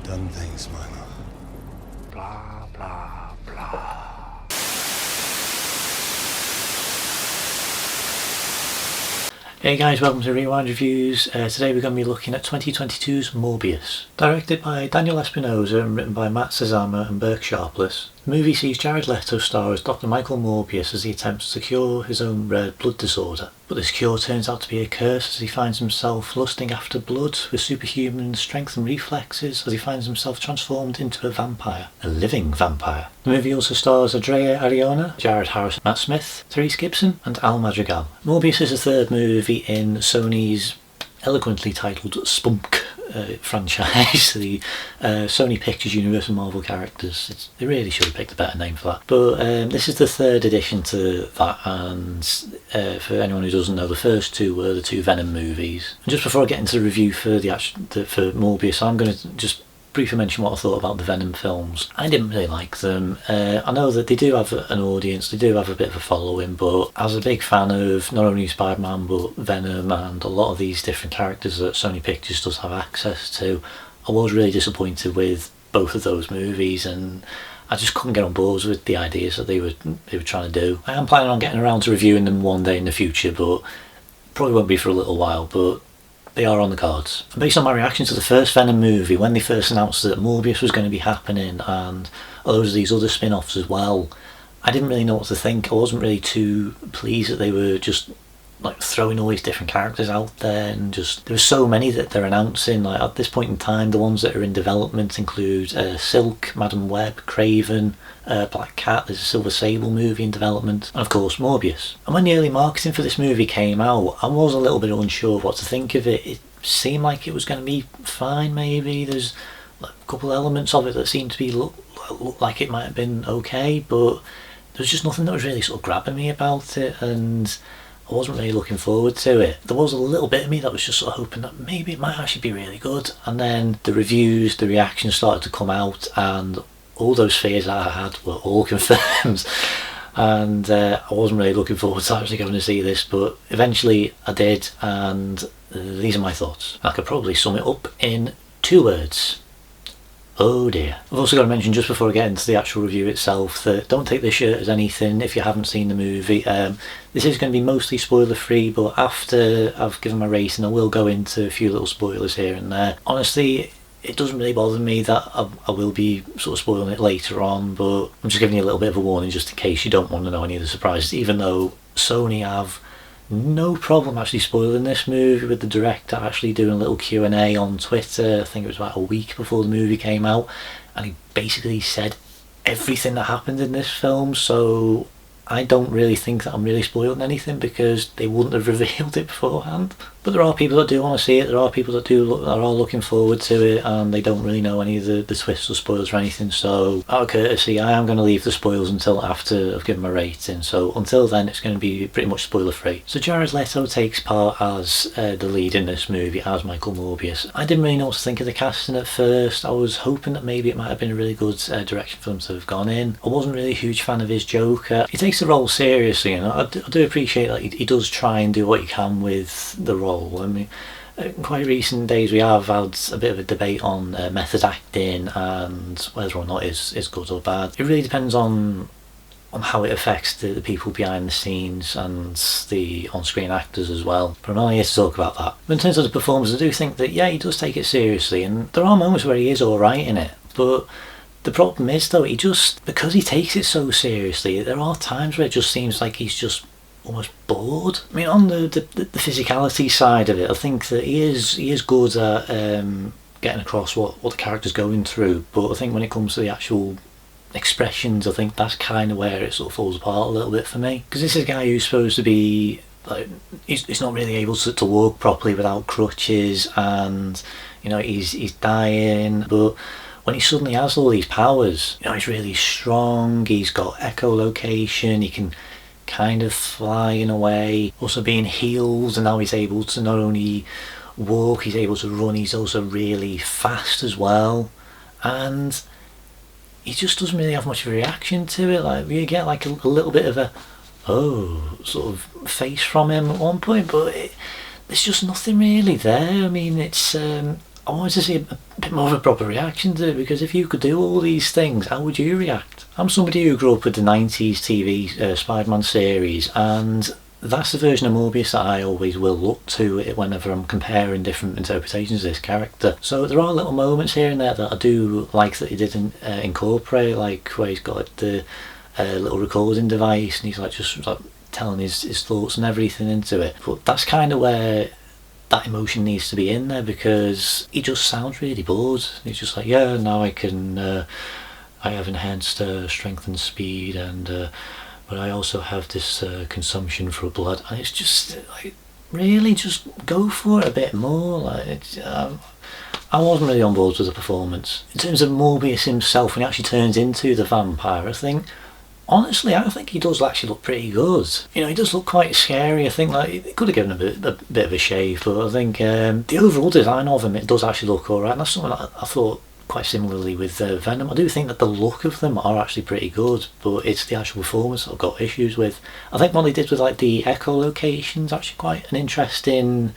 done things, Milo. Blah, blah, blah. Hey guys, welcome to Rewind Reviews. Today we're going to be looking at 2022's Morbius. Directed by Daniel Espinosa and written by Matt Sazama and Burke Sharpless, the movie sees Jared Leto star as Dr. Michael Morbius as he attempts to cure his own rare blood disorder. But this cure turns out to be a curse as he finds himself lusting after blood with superhuman strength and reflexes as he finds himself transformed into a vampire. A living vampire. The movie also stars Adria Arjona, Jared Harris, Matt Smith, Tyrese Gibson and Al Madrigal. Morbius is the third movie in Sony's eloquently titled S.P.U.M.C franchise, the Sony Pictures Universe of Marvel characters. They really should have picked a better name for that. But this is the third addition to that, and for anyone who doesn't know, the first two were the two Venom movies. And just before I get into the review for for Morbius, I'm going to just briefly mention what I thought about the Venom films. I didn't really like them. I know that they do have an audience, they do have a bit of a following, but as a big fan of not only Spider-Man but Venom and a lot of these different characters that Sony Pictures does have access to, I was really disappointed with both of those movies, and I just couldn't get on board with the ideas that they were trying to do. I am planning on getting around to reviewing them one day in the future, but probably won't be for a little while, but they are on the cards. And based on my reaction to the first Venom movie, when they first announced that Morbius was going to be happening and loads of these other spin-offs as well, I didn't really know what to think. I wasn't really too pleased that they were just like throwing all these different characters out there, and just there were so many that they're announcing. Like at this point in time, the ones that are in development include Silk, Madam Web, Craven, Black Cat, there's a Silver Sable movie in development, and of course Morbius. And when the early marketing for this movie came out, I was a little bit unsure of what to think of it. It seemed like it was going to be fine, maybe. There's like a couple of elements of it that seemed to be look like it might have been okay, but there was just nothing that was really sort of grabbing me about it, and I wasn't really looking forward to it. There was a little bit of me that was just sort of hoping that maybe it might actually be really good, and then the reviews, the reactions started to come out, and all those fears that I had were all confirmed. And I wasn't really looking forward to actually going to see this, but eventually I did, and these are my thoughts. I could probably sum it up in 2 words. Oh dear. I've also got to mention just before I get into the actual review itself that don't take this shirt as anything if you haven't seen the movie. This is going to be mostly spoiler free, but after I've given my rating I will go into a few little spoilers here and there. Honestly, it doesn't really bother me that I will be sort of spoiling it later on, but I'm just giving you a little bit of a warning just in case you don't want to know any of the surprises, even though Sony have no problem actually spoiling this movie, with the director actually doing a little Q&A on Twitter. I think it was about a week before the movie came out, and he basically said everything that happened in this film, so I don't really think that I'm really spoiling anything because they wouldn't have revealed it beforehand. But there are people that do want to see it, there are people that are looking forward to it, and they don't really know any of the twists or spoilers or anything, so out of courtesy I am going to leave the spoilers until after I've given my rating, so until then it's going to be pretty much spoiler free. So Jared Leto takes part as the lead in this movie as Michael Morbius. I didn't really know what to think of the casting at first. I was hoping that maybe it might have been a really good direction for them to have gone in. I wasn't really a huge fan of his Joker. He takes the role seriously, and I do appreciate that he does try and do what he can with the role. I mean, in quite recent days we have had a bit of a debate on method acting and whether or not is good or bad. It really depends on how it affects the people behind the scenes and the on-screen actors as well, but I'm not here to talk about that. But in terms of the performance, I do think that yeah, he does take it seriously, and there are moments where he is alright in it, but the problem is though, because he takes it so seriously, there are times where it just seems like he's just almost bored. I mean, on the physicality side of it, I think that he is good at getting across what the character's going through, but I think when it comes to the actual expressions, I think that's kind of where it sort of falls apart a little bit for me, because this is a guy who's supposed to be like, he's not really able to walk properly without crutches, and you know, he's dying, but when he suddenly has all these powers, you know, he's really strong, he's got echolocation, he can kind of fly in a way, also being healed, and now he's able to not only walk, he's able to run, he's also really fast as well, and he just doesn't really have much of a reaction to it. Like, you get like a little bit of a sort of face from him at one point, but there's just nothing really there. I mean, it's I wanted to see a bit more of a proper reaction to it, because if you could do all these things, how would you react? I'm somebody who grew up with the 90s TV Spider-Man series, and that's the version of Morbius that I always will look to whenever I'm comparing different interpretations of this character. So there are little moments here and there that I do like that he didn't incorporate, like where he's got like, the little recording device and he's like just like telling his thoughts and everything into it. But that's kind of where that emotion needs to be in there, because he just sounds really bored. He's just like, yeah, now I can I have enhanced strength and speed, and but I also have this consumption for blood, and it's just like, really just go for it a bit more. Like I wasn't really on board with the performance. In terms of Morbius himself, when he actually turns into the vampire, I think honestly I think he does actually look pretty good. You know, he does look quite scary. I think like they could have given him a bit of a shave, but I think the overall design of him, it does actually look alright, and that's something that I thought quite similarly with Venom. I do think that the look of them are actually pretty good, but it's the actual performance that I've got issues with. I think what they did with like the echolocation's actually quite an interesting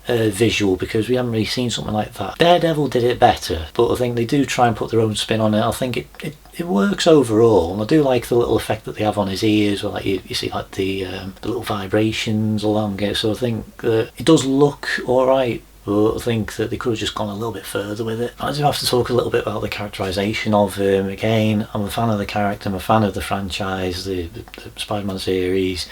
visual, because we haven't really seen something like that. Daredevil did it better, but I think they do try and put their own spin on it. I think it works overall, and I do like the little effect that they have on his ears, where like you see like the little vibrations along it. So I think that it does look alright, but I think that they could have just gone a little bit further with it. I do have to talk a little bit about the characterisation of him. Again, I'm a fan of the character, I'm a fan of the franchise, the Spider-Man series.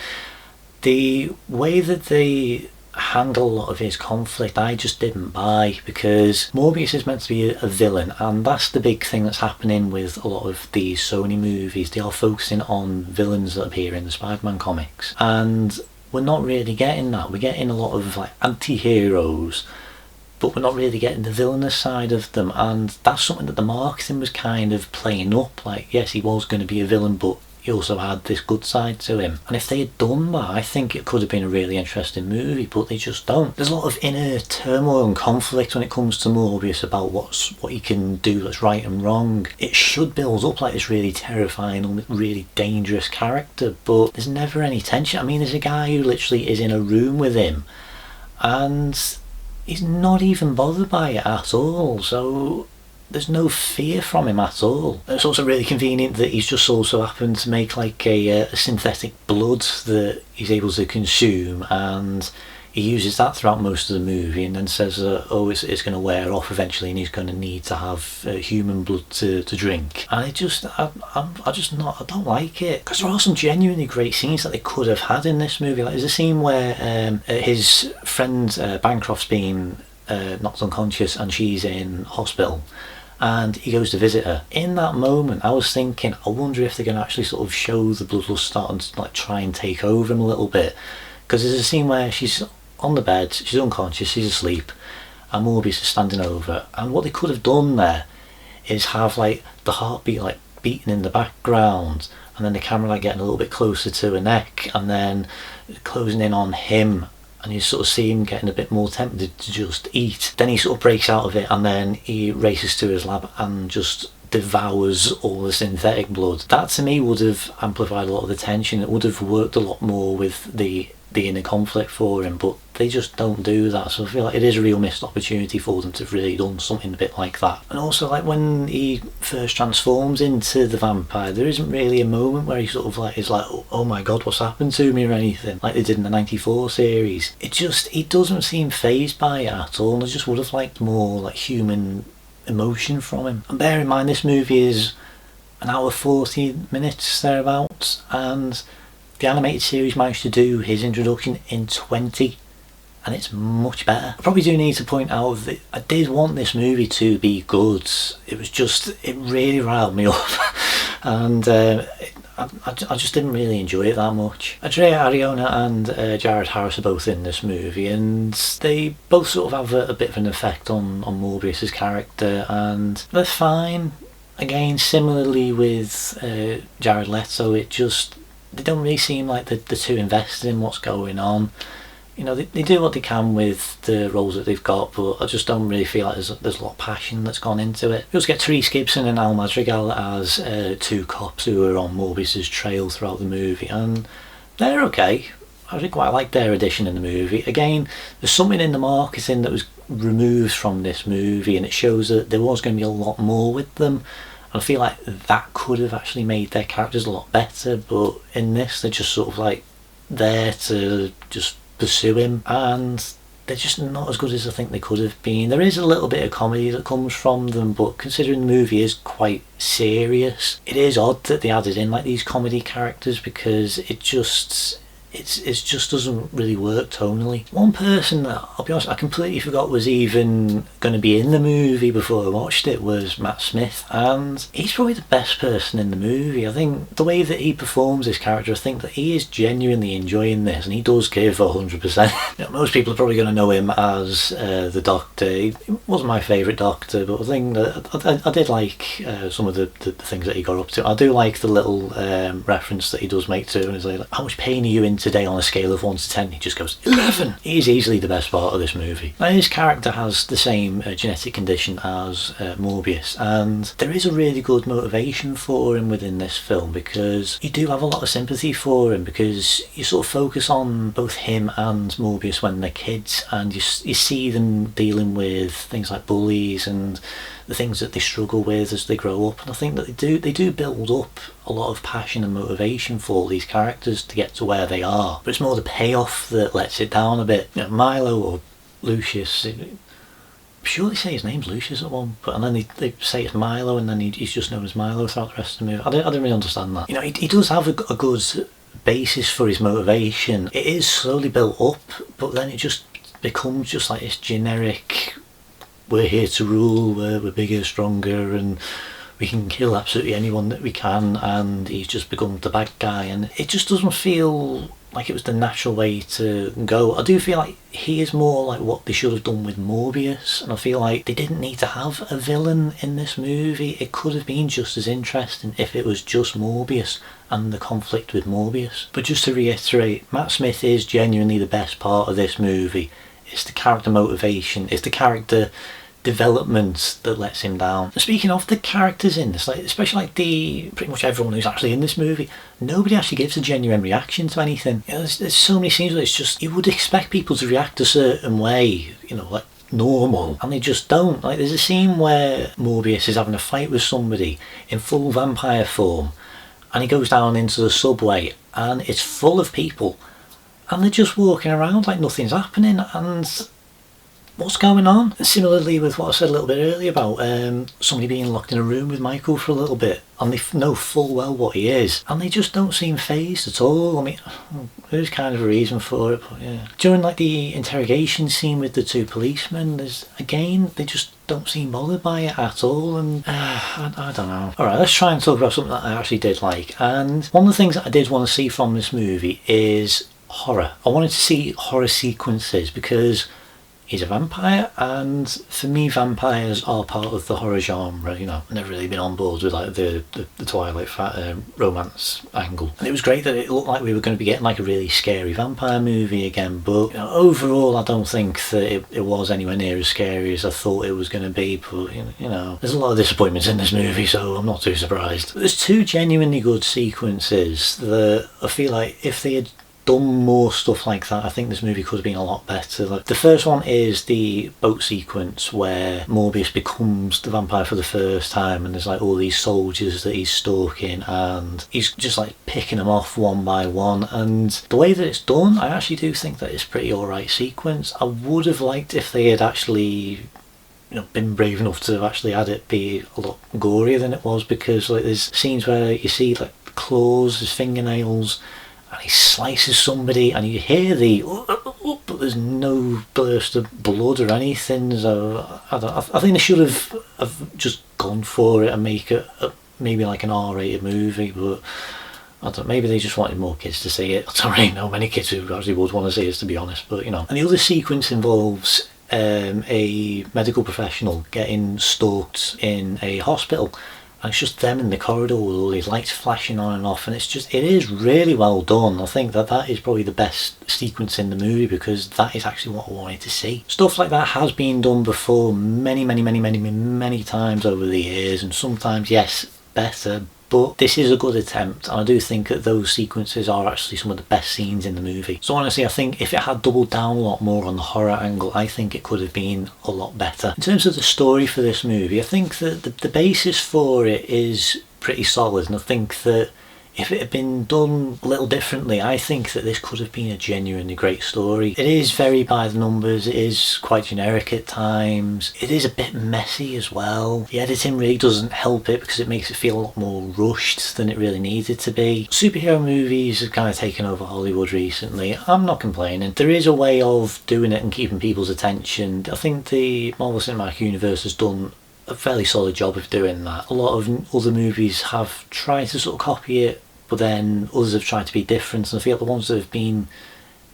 The way that they handle a lot of his conflict, I just didn't buy, because Morbius is meant to be a villain, and that's the big thing that's happening with a lot of these Sony movies. They are focusing on villains that appear in the Spider-Man comics, and we're not really getting that. We're getting a lot of like anti-heroes, but we're not really getting the villainous side of them, and that's something that the marketing was kind of playing up. Like, yes, he was going to be a villain, but he also had this good side to him. And if they had done that, I think it could have been a really interesting movie, but they just don't. There's a lot of inner turmoil and conflict when it comes to Morbius about what he can do that's right and wrong. It should build up like this really terrifying, really dangerous character, but there's never any tension. I mean, there's a guy who literally is in a room with him, and he's not even bothered by it at all, so there's no fear from him at all. It's also really convenient that he's just also happened to make like a synthetic blood that he's able to consume, and he uses that throughout most of the movie, and then says oh, it's going to wear off eventually and he's going to need to have human blood to drink. And I don't like it, because there are some genuinely great scenes that they could have had in this movie. Like there's a scene where his friend Bancroft's been knocked unconscious and she's in hospital, and he goes to visit her. In that moment I was thinking, I wonder if they're going to actually sort of show the bloodlust starting to like try and take over him a little bit, because there's a scene where she's on the bed, she's unconscious, she's asleep, and Morbius is standing over her. And what they could have done there is have like the heartbeat like beating in the background, and then the camera like getting a little bit closer to her neck, and then closing in on him, and you sort of see him getting a bit more tempted to just eat. Then he sort of breaks out of it, and then he races to his lab and just devours all the synthetic blood. That to me would have amplified a lot of the tension. It would have worked a lot more with the inner conflict for him, but they just don't do that. So I feel like it is a real missed opportunity for them to have really done something a bit like that. And also, like when he first transforms into the vampire, there isn't really a moment where he sort of like is like, oh my god, what's happened to me, or anything like they did in the 94 series. He doesn't seem fazed by it at all, and I just would have liked more like human emotion from him. And bear in mind, this movie is an hour 40 minutes thereabouts, and the animated series managed to do his introduction in 20, and it's much better. I probably do need to point out that I did want this movie to be good. It was just, it really riled me up and I just didn't really enjoy it that much. Adria Arjona and Jared Harris are both in this movie, and they both sort of have a bit of an effect on Morbius's character, and they're fine. Again, similarly with Jared Leto, they don't really seem like they're too invested in what's going on. You know, they do what they can with the roles that they've got, but I just don't really feel like there's a lot of passion that's gone into it. We also get Tyrese Gibson and Madrigal as two cops who are on Morbius's trail throughout the movie, and they're okay. I really quite like their addition in the movie. Again, there's something in the marketing that was removed from this movie, and it shows that there was going to be a lot more with them. And I feel like that could have actually made their characters a lot better, but in this they're just sort of like there to just pursue him, and they're just not as good as I think they could have been. There is a little bit of comedy that comes from them, but considering the movie is quite serious, it is odd that they added in like these comedy characters, because it just doesn't really work tonally. One person that, I'll be honest, I completely forgot was even going to be in the movie before I watched it was Matt Smith, and he's probably the best person in the movie. I think the way that he performs this character, I think that he is genuinely enjoying this, and he does give 100%. You know, most people are probably going to know him as the Doctor. He wasn't my favourite Doctor, but I think that I did like some of the things that he got up to. I do like the little reference that he does make to, and he's like, how much pain are you in today on a scale of 1 to 10? He just goes 11. He's easily the best part of this movie. Now, his character has the same genetic condition as Morbius, and there is a really good motivation for him within this film, because you do have a lot of sympathy for him, because you sort of focus on both him and Morbius when they're kids, and you see them dealing with things like bullies and the things that they struggle with as they grow up. And I think that they do build up a lot of passion and motivation for all these characters to get to where they are, but it's more the payoff that lets it down a bit. You know, Milo or Lucius, I'm sure they say his name's Lucius at one, but and then they say it's Milo, and then he's just known as Milo throughout the rest of the movie. I didn't really understand that. You know, he does have a good basis for his motivation. It is slowly built up, but then it just becomes just like this generic, we're here to rule, we're bigger, stronger, and we can kill absolutely anyone that we can, and he's just become the bad guy, and it just doesn't feel like it was the natural way to go. I do feel like he is more like what they should have done with Morbius, and I feel like they didn't need to have a villain in this movie. It could have been just as interesting if it was just Morbius and the conflict with Morbius. But just to reiterate, Matt Smith is genuinely the best part of this movie. It's the character motivation, it's the character development that lets him down. Speaking of the characters in this, like especially like pretty much everyone who's actually in this movie, nobody actually gives a genuine reaction to anything. You know, there's so many scenes where it's just, you would expect people to react a certain way, you know, like normal, and they just don't. Like there's a scene where Morbius is having a fight with somebody in full vampire form, and he goes down into the subway and it's full of people, and they're just walking around like nothing's happening, and what's going on? And similarly with what I said a little bit earlier about somebody being locked in a room with Michael for a little bit, and they know full well what he is, and they just don't seem fazed at all. I mean, there's kind of a reason for it, but yeah. During like the interrogation scene with the two policemen, they just don't seem bothered by it at all, and I don't know. Alright, let's try and talk about something that I actually did like, and one of the things that I did want to see from this movie is horror. I wanted to see horror sequences, because he's a vampire, and for me vampires are part of the horror genre. You know, I've never really been on board with like the Twilight romance angle, and it was great that it looked like we were going to be getting like a really scary vampire movie again, but you know, overall I don't think that it was anywhere near as scary as I thought it was going to be. But you know, there's a lot of disappointments in this movie, so I'm not too surprised. There's two genuinely good sequences that I feel like if they had done more stuff like that, I think this movie could have been a lot better. Like, the first one is the boat sequence where Morbius becomes the vampire for the first time, and there's like all these soldiers that he's stalking, and he's just like picking them off one by one, and the way that it's done, I actually do think that it's a pretty alright sequence. I would have liked if they had actually been brave enough to actually had it be a lot gorier than it was, because like there's scenes where you see like claws, his fingernails, and he slices somebody, and you hear but there's no burst of blood or anything. So I think they should have just gone for it and make it maybe like an R-rated movie, but I don't know, maybe they just wanted more kids to see it. I don't really know many kids who actually would want to see it, to be honest, but you know. And the other sequence involves a medical professional getting stalked in a hospital, and it's just them in the corridor with all these lights flashing on and off, and it is really well done. I think that is probably the best sequence in the movie, because that is actually what I wanted to see. Stuff like that has been done before many times over the years, and sometimes yes, better, but this is a good attempt, and I do think that those sequences are actually some of the best scenes in the movie. So honestly, I think if it had doubled down a lot more on the horror angle, I think it could have been a lot better. In terms of the story for this movie, I think that the basis for it is pretty solid, and I think that if it had been done a little differently, I think that this could have been a genuinely great story. It is very by the numbers, it is quite generic at times, it is a bit messy as well. The editing really doesn't help it because it makes it feel a lot more rushed than it really needed to be. Superhero movies have kind of taken over Hollywood recently. I'm not complaining. There is a way of doing it and keeping people's attention. I think the Marvel Cinematic Universe has done a fairly solid job of doing that. A lot of other movies have tried to sort of copy it, but then others have tried to be different, and I feel the ones that have been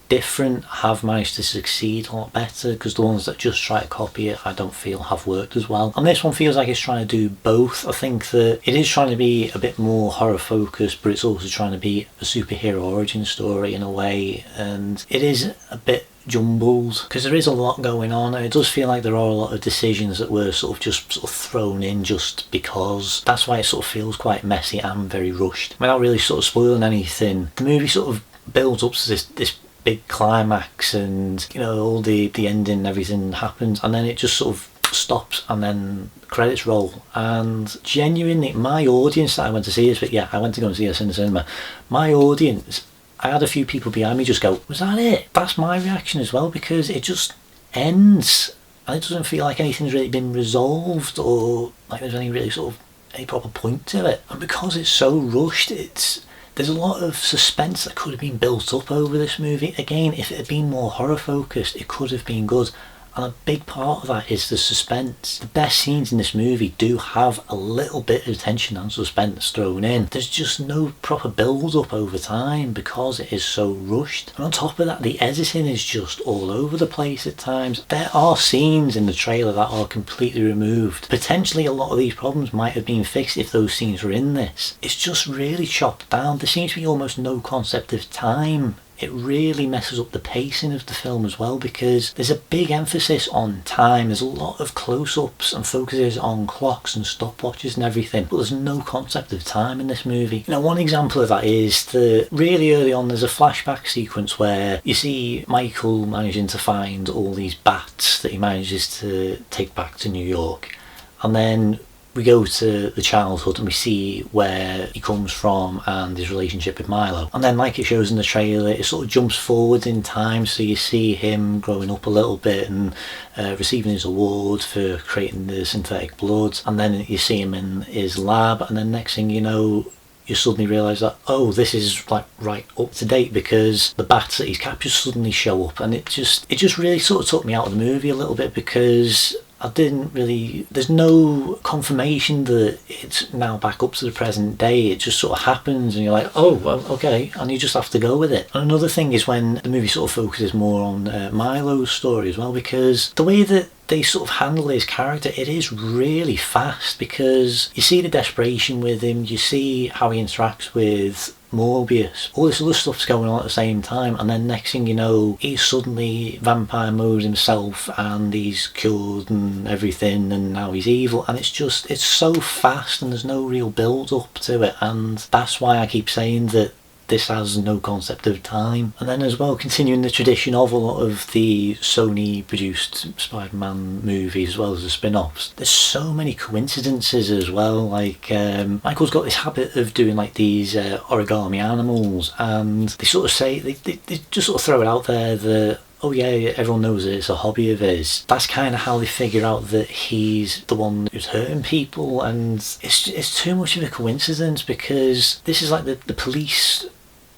different have managed to succeed a lot better, because the ones that just try to copy it I don't feel have worked as well. And this one feels like it's trying to do both. I think that it is trying to be a bit more horror focused, but it's also trying to be a superhero origin story in a way, and it is a bit jumbled because there is a lot going on, and it does feel like there are a lot of decisions that were sort of thrown in just because. That's why it sort of feels quite messy and very rushed. Without really sort of spoiling anything, the movie sort of builds up to this big climax, and you know, all the ending and everything happens, and then it just sort of stops, and then the credits roll. And genuinely, my audience that I went to see this, but yeah, I went to go and see this in the cinema, my audience, I had a few people behind me just go, was that it? That's my reaction as well, because it just ends and it doesn't feel like anything's really been resolved, or like there's any really sort of any proper point to it. And because it's so rushed, there's a lot of suspense that could have been built up over this movie. Again, if it had been more horror focused, it could have been good. And a big part of that is the suspense. The best scenes in this movie do have a little bit of tension and suspense thrown in. There's just no proper build up over time because it is so rushed. And on top of that, the editing is just all over the place at times. There are scenes in the trailer that are completely removed. Potentially a lot of these problems might have been fixed if those scenes were in this. It's just really chopped down. There seems to be almost no concept of time. It really messes up the pacing of the film as well, because there's a big emphasis on time. There's a lot of close-ups and focuses on clocks and stopwatches and everything, but there's no concept of time in this movie. You know, one example of that is that really early on there's a flashback sequence where you see Michael managing to find all these bats that he manages to take back to New York, and then we go to the childhood and we see where he comes from and his relationship with Milo. And then, like it shows in the trailer, it sort of jumps forward in time, so you see him growing up a little bit and receiving his award for creating the synthetic blood, and then you see him in his lab, and then next thing you know, you suddenly realise that, oh, this is like right up to date, because the bats that he's captured suddenly show up. And it just really sort of took me out of the movie a little bit, because I didn't really, there's no confirmation that it's now back up to the present day. It just sort of happens and you're like, oh, well, okay, and you just have to go with it. And another thing is when the movie sort of focuses more on Milo's story as well, because the way that they sort of handle his character, it is really fast, because you see the desperation with him, you see how he interacts with Morbius, all this other stuff's going on at the same time, and then next thing you know, he's suddenly vampire mode himself and he's cured and everything, and now he's evil. And it's so fast and there's no real build up to it, and that's why I keep saying that this has no concept of time. And then as well, continuing the tradition of a lot of the Sony produced Spider-Man movies as well as the spin-offs, there's so many coincidences as well. Like Michael's got this habit of doing like these origami animals, and they sort of say, they just sort of throw it out there that, oh yeah, everyone knows that it's a hobby of his. That's kind of how they figure out that he's the one who's hurting people, and it's too much of a coincidence, because this is like the policeman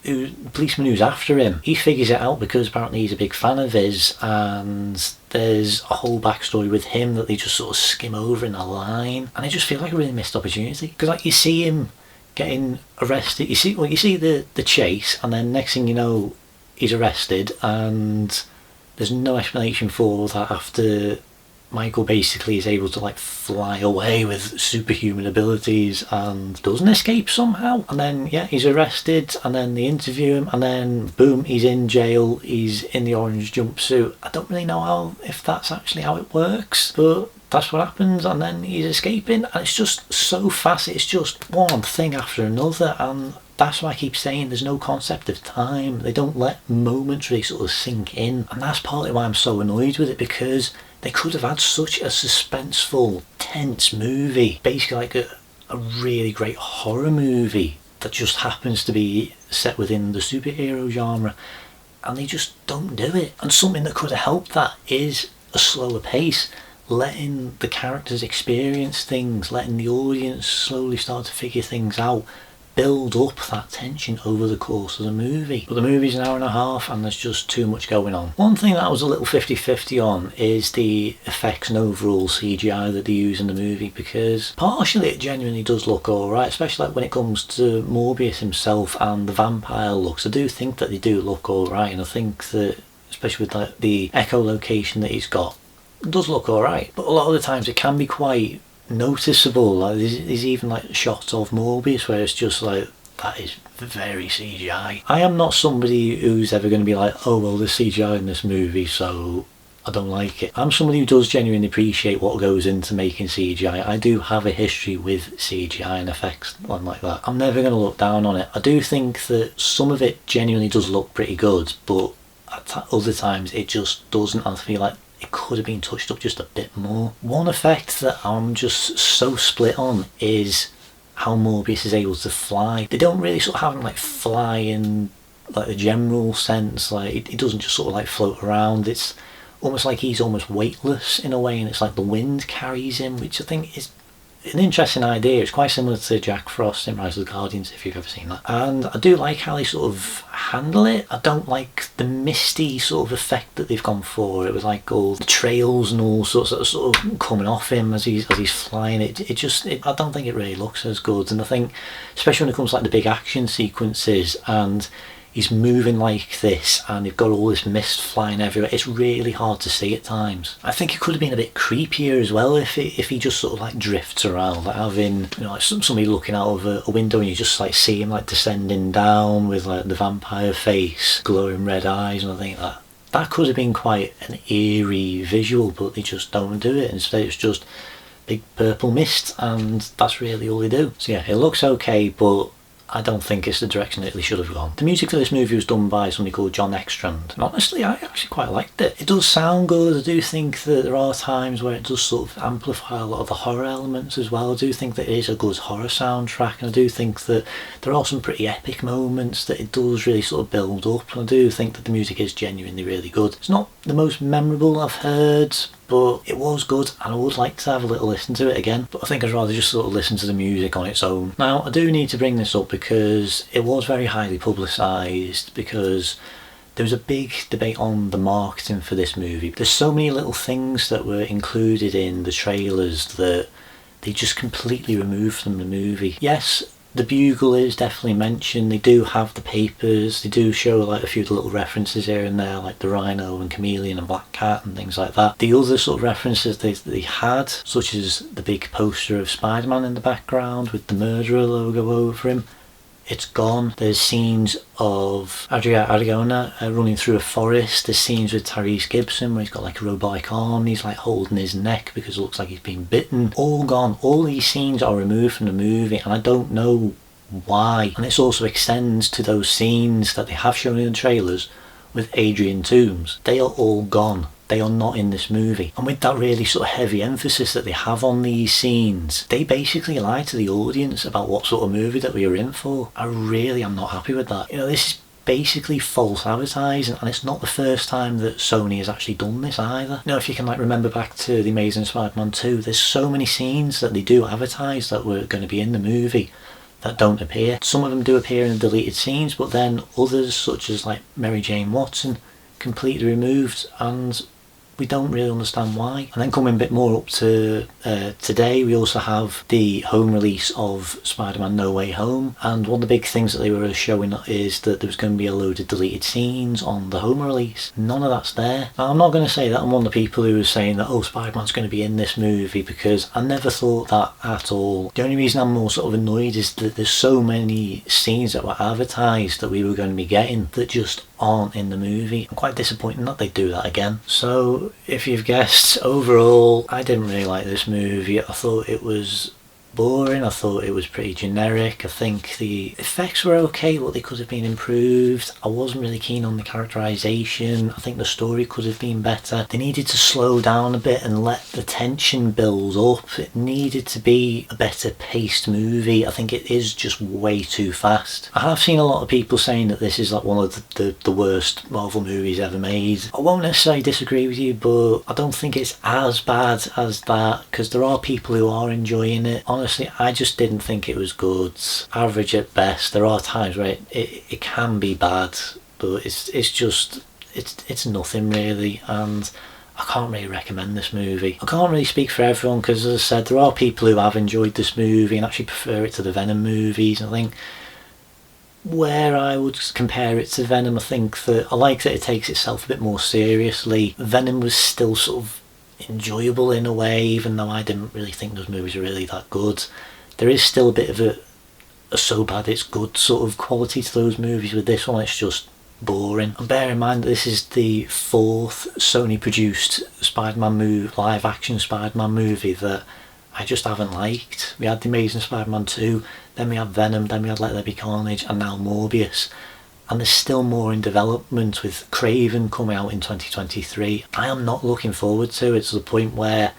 who's after him. He figures it out because apparently he's a big fan of his, and there's a whole backstory with him that they just sort of skim over in a line, and I just feel like a really missed opportunity, because like you see him getting arrested, you see the chase, and then next thing you know he's arrested, and there's no explanation for that after Michael basically is able to like fly away with superhuman abilities and doesn't escape somehow. And then yeah, he's arrested, and then they interview him, and then boom, he's in jail, he's in the orange jumpsuit. I don't really know if that's actually how it works, but that's what happens, and then he's escaping, and it's just so fast. It's just one thing after another, and that's why I keep saying there's no concept of time. They don't let moments really sort of sink in, and that's partly why I'm so annoyed with it, because they could have had such a suspenseful, tense movie, basically like a really great horror movie that just happens to be set within the superhero genre, and they just don't do it. And something that could have helped that is a slower pace, letting the characters experience things, letting the audience slowly start to figure things out, build up that tension over the course of the movie. But the movie's an hour and a half and there's just too much going on. One thing that I was a little 50-50 on is the effects and overall CGI that they use in the movie, because partially it genuinely does look alright, especially like when it comes to Morbius himself and the vampire looks. I do think that they do look alright, and I think that especially with like the echolocation that he's got, it does look alright. But a lot of the times it can be quite noticeable. Like there's even like shots of Morbius where it's just like, that is very CGI. I am not somebody who's ever going to be like, oh well, there's CGI in this movie so I don't like it. I'm somebody who does genuinely appreciate what goes into making CGI. I do have a history with CGI and effects like that. I'm never going to look down on it. I do think that some of it genuinely does look pretty good, but at other times it just doesn't. I feel like it could have been touched up just a bit more. One effect that I'm just so split on is how Morbius is able to fly. They don't really sort of have him like fly in like the general sense. Like he doesn't just sort of like float around. It's almost like he's almost weightless in a way, and it's like the wind carries him, which I think is an interesting idea. It's quite similar to Jack Frost in Rise of the Guardians, if you've ever seen that. And I do like how they sort of handle it. I don't like the misty sort of effect that they've gone for. It was like all the trails and all sorts of sort of coming off him as he's flying. I don't think it really looks as good. And I think, especially when it comes to like the big action sequences and he's moving like this and they've got all this mist flying everywhere, it's really hard to see at times. I think it could have been a bit creepier as well if he just sort of like drifts around, like having, you know, like somebody looking out of a window and you just like see him like descending down with like the vampire face, glowing red eyes, and I think that could have been quite an eerie visual, but they just don't do it. Instead it's just big purple mist, and that's really all they do. So yeah, it looks okay, but I don't think it's the direction that they should have gone. The music for this movie was done by somebody called John Ekstrand, and honestly I actually quite liked it. It does sound good. I do think that there are times where it does sort of amplify a lot of the horror elements as well. I do think that it is a good horror soundtrack, and I do think that there are some pretty epic moments that it does really sort of build up, and I do think that the music is genuinely really good. It's not the most memorable I've heard, but it was good, and I would like to have a little listen to it again, but I think I'd rather just sort of listen to the music on its own. Now I do need to bring this up because it was very highly publicised, because there was a big debate on the marketing for this movie. There's so many little things that were included in the trailers that they just completely removed from the movie. Yes, the bugle is definitely mentioned. They do have the papers. They do show like a few little references here and there, like the rhino and chameleon and black cat and things like that. The other sort of references they had, such as the big poster of Spider-Man in the background with the murderer logo over him, it's gone. There's scenes of Adria Arjona running through a forest. There's scenes with Tyrese Gibson where he's got like a robotic arm and he's like holding his neck because it looks like he's been bitten. All gone. All these scenes are removed from the movie, and I don't know why. And this also extends to those scenes that they have shown in the trailers with Adrian Toomes. They are all gone. They are not in this movie. And with that really sort of heavy emphasis that they have on these scenes, they basically lie to the audience about what sort of movie that we are in for. I really am not happy with that. You know, this is basically false advertising, and it's not the first time that Sony has actually done this either. You know, if you can like remember back to The Amazing Spider-Man 2, there's so many scenes that they do advertise that were going to be in the movie that don't appear. Some of them do appear in the deleted scenes, but then others, such as like Mary Jane Watson, completely removed, and we don't really understand why. And then coming a bit more up to today, we also have the home release of Spider-Man No Way Home, and one of the big things that they were showing is that there was going to be a load of deleted scenes on the home release. None of that's there. Now, I'm not going to say that I'm one of the people who was saying that, oh, Spider-Man's going to be in this movie, because I never thought that at all. The only reason I'm more sort of annoyed is that there's so many scenes that were advertised that we were going to be getting that just aren't in the movie. I'm quite disappointed that they do that again. So if you've guessed, overall I didn't really like this movie. I thought it was boring, I thought it was pretty generic. I think the effects were okay, but they could have been improved. I wasn't really keen on the characterisation. I think the story could have been better. They needed to slow down a bit and let the tension build up. It needed to be a better paced movie. I think it is just way too fast. I have seen a lot of people saying that this is like one of the worst Marvel movies ever made. I won't necessarily disagree with you, but I don't think it's as bad as that, because there are people who are enjoying it. Honestly, I just didn't think it was good. Average at best. There are times where it can be bad, but it's nothing really, and I can't really recommend this movie. I can't really speak for everyone, because as I said, there are people who have enjoyed this movie and actually prefer it to the Venom movies. I think where I would compare it to Venom, I think that I like that it takes itself a bit more seriously. Venom was still sort of enjoyable in a way, even though I didn't really think those movies were really that good. There is still a bit of a so bad it's good sort of quality to those movies. With this one, it's just boring. And bear in mind that this is the 4th Sony produced Spider-Man movie, live action Spider-Man movie, that I just haven't liked. We had The Amazing Spider-Man 2, then we had Venom, then we had Let There Be Carnage, and now Morbius. And there's still more in development, with Craven coming out in 2023. I am not looking forward to it, to the point where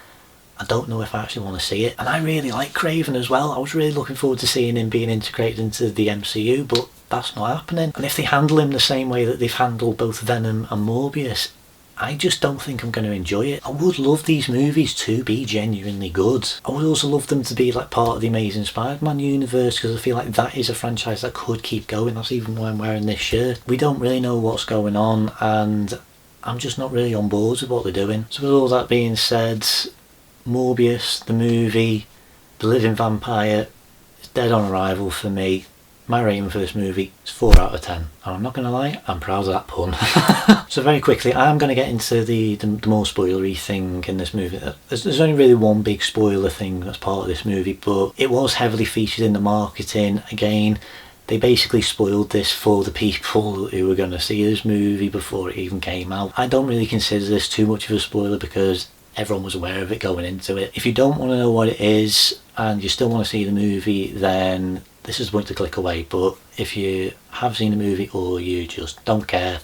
I don't know if I actually want to see it. And I really like Craven as well. I was really looking forward to seeing him being integrated into the MCU, but that's not happening. And if they handle him the same way that they've handled both Venom and Morbius, I just don't think I'm going to enjoy it. I would love these movies to be genuinely good. I would also love them to be like part of the Amazing Spider-Man universe, because I feel like that is a franchise that could keep going. That's even why I'm wearing this shirt. We don't really know what's going on, and I'm just not really on board with what they're doing. So with all that being said, Morbius, the movie, the living vampire, is dead on arrival for me. My rating for this movie is 4 out of 10. And I'm not going to lie, I'm proud of that pun. So very quickly, I am going to get into the more spoilery thing in this movie. There's only really one big spoiler thing that's part of this movie, but it was heavily featured in the marketing. Again, they basically spoiled this for the people who were going to see this movie before it even came out. I don't really consider this too much of a spoiler, because everyone was aware of it going into it. If you don't want to know what it is and you still want to see the movie, then this is the point to click away. But if you have seen the movie or you just don't care,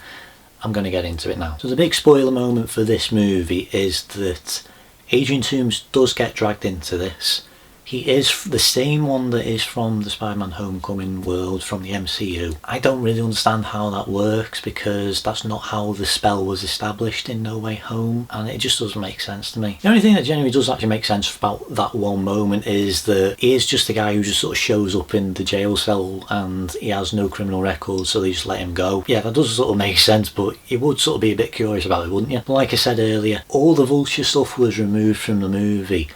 I'm going to get into it now. So the big spoiler moment for this movie is that Adrian Toomes does get dragged into this. He is the same one that is from the Spider-Man Homecoming world from the MCU. I don't really understand how that works, because that's not how the spell was established in No Way Home, and it just doesn't make sense to me. The only thing that genuinely does actually make sense about that one moment is that he is just a guy who just sort of shows up in the jail cell and he has no criminal record, so they just let him go. Yeah, that does sort of make sense, but you would sort of be a bit curious about it, wouldn't you? But like I said earlier, all the Vulture stuff was removed from the movie,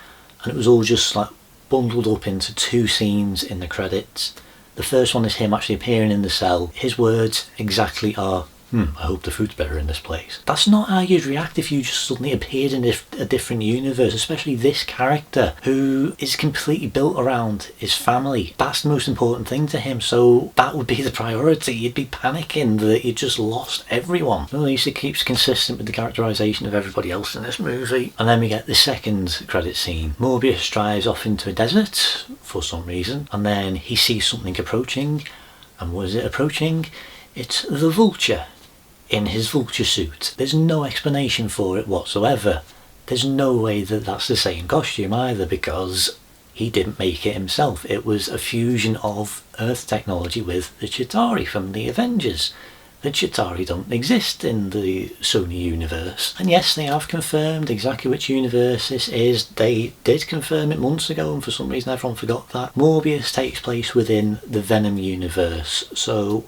and it was all just like bundled up into 2 scenes in the credits. The first one is him actually appearing in the cell. His words exactly are, I hope the food's better in this place. That's not how you'd react if you just suddenly appeared in a different universe, especially this character who is completely built around his family. That's the most important thing to him, so that would be the priority. You'd be panicking that you just lost everyone. At least it keeps consistent with the characterisation of everybody else in this movie. And then we get the second credit scene. Morbius drives off into a desert for some reason, and then he sees something approaching. And what is it approaching? It's the Vulture in his Vulture suit. There's no explanation for it whatsoever. There's no way that that's the same costume either, because he didn't make it himself. It was a fusion of Earth technology with the Chitauri from the Avengers. The Chitauri don't exist in the Sony universe. And yes, they have confirmed exactly which universe this is. They did confirm it months ago, and for some reason everyone forgot that. Morbius takes place within the Venom universe, so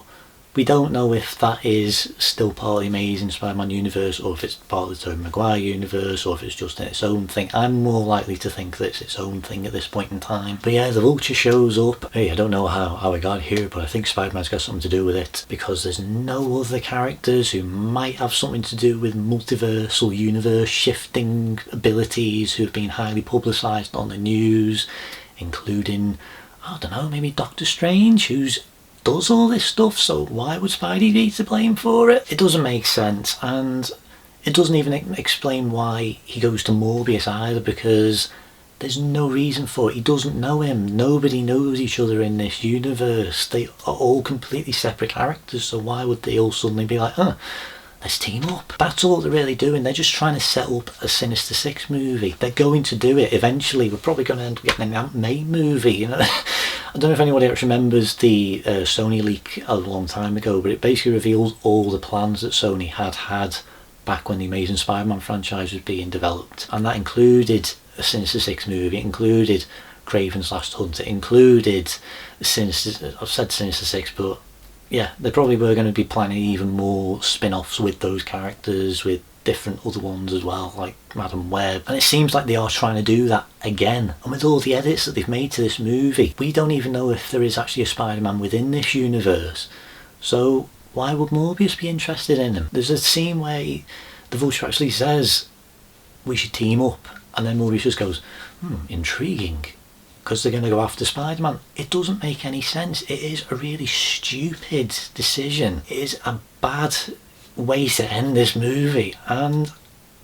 we don't know if that is still part of the Amazing Spider-Man universe, or if it's part of the Tobey Maguire universe, or if it's just in its own thing. I'm more likely to think that it's its own thing at this point in time. But yeah, the Vulture shows up. Hey, I don't know how it got here, but I think Spider-Man's got something to do with it, because there's no other characters who might have something to do with multiversal universe shifting abilities who've been highly publicised on the news, including, I don't know, maybe Doctor Strange, who's does all this stuff, so why would Spidey be to blame for it? It doesn't make sense, and it doesn't even explain why he goes to Morbius either, because there's no reason for it. He doesn't know him. Nobody knows each other in this universe. They are all completely separate characters, so why would they all suddenly be like, let's team up? That's all they're really doing. They're just trying to set up a Sinister Six movie. They're going to do it eventually. We're probably going to end up getting an Aunt May movie, you know. I don't know if anybody else remembers the Sony leak a long time ago, but it basically reveals all the plans that Sony had back when the Amazing Spider-Man franchise was being developed, and that included a Sinister Six movie. It included Kraven's Last Hunt. It included Sinister. I've said Sinister Six, but yeah, they probably were going to be planning even more spin-offs with those characters, with different other ones as well, like Madam Web. And it seems like they are trying to do that again. And with all the edits that they've made to this movie, we don't even know if there is actually a Spider-Man within this universe. So why would Morbius be interested in him? There's a scene where the Vulture actually says, we should team up. And then Morbius just goes, intriguing, because they're going to go after Spider-Man. It doesn't make any sense. It is a really stupid decision. It is a bad way to end this movie, and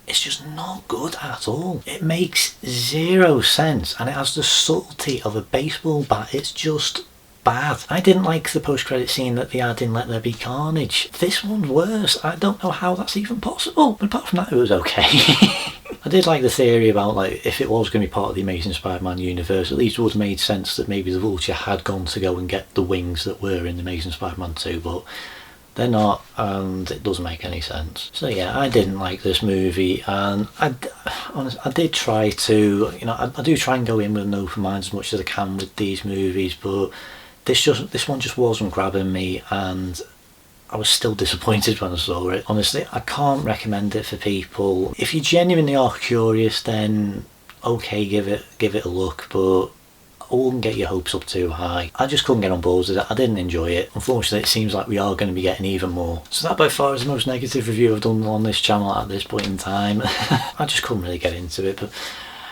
it's just not good at all. It makes zero sense, and it has the subtlety of a baseball bat. It's just bad. I didn't like the post-credit scene that they had in Let There Be Carnage. This one's worse. I don't know how that's even possible, but apart from that, it was okay. I did like the theory about, like, if it was going to be part of the Amazing Spider-Man universe, at least it would have made sense that maybe the Vulture had gone to go and get the wings that were in the Amazing Spider-Man 2, but they're not, and it doesn't make any sense. So yeah, I didn't like this movie, and honestly, I did try to, you know, I do try and go in with an open mind as much as I can with these movies, but this one just wasn't grabbing me, and I was still disappointed when I saw it. Honestly, I can't recommend it for people. If you genuinely are curious, then okay, give it a look, but I wouldn't get your hopes up too high. I just couldn't get on board with it. I didn't enjoy it. Unfortunately, it seems like we are going to be getting even more. So that by far is the most negative review I've done on this channel at this point in time. I just couldn't really get into it, but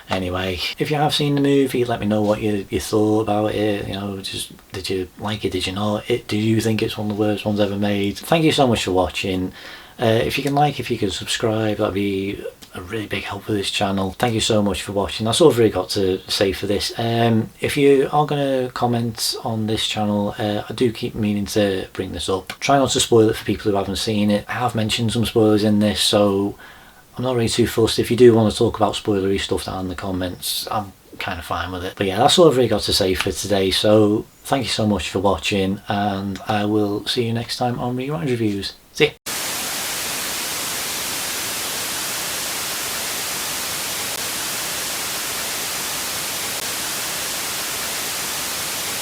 anyway, if you have seen the movie, let me know what you thought about it. You know, just did you like it, did you not? Do you think it's one of the worst ones ever made? Thank you so much for watching. If you can subscribe, that'd be a really big help for this channel. Thank you so much for watching. That's all I've really got to say for this. If you are going to comment on this channel, I do keep meaning to bring this up. Try not to spoil it for people who haven't seen it. I have mentioned some spoilers in this, so I'm not really too fussed. If you do want to talk about spoilery stuff down in the comments, I'm kind of fine with it. But yeah, that's all I've really got to say for today. So thank you so much for watching, and I will see you next time on Rewind Reviews.